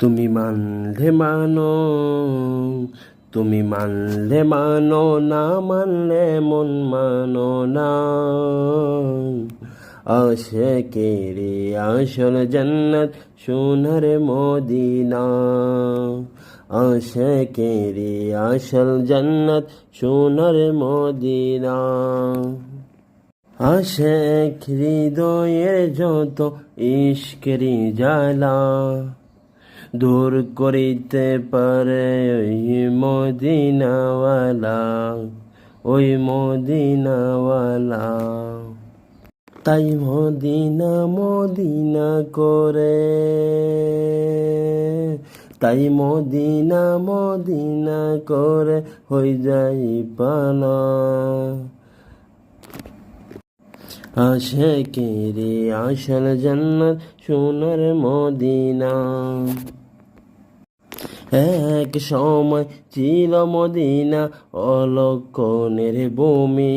তুমি মানলে মানো, তুমি মানলে মানো, না মানলে মন মানো না। আশিকেরি আসল জান্নাত সোনার মদিনা, আশিকেরি আসল জান্নাত সোনার মদিনা। আশিক হৃদয়ের যত ইশকেরি জ্বালা দূর করিতে পারে ওই মদিনাওয়ালা, ওই মদিনাওয়ালা। তাই মদিনা মদিনা করে, তাই মদিনা মদিনা করে হয়ে যাই পানা। আশিকেরি আসল জান্নাত সোনার মদিনা। এক সময় ছিল মদিনা অলক্ষণের ভূমি।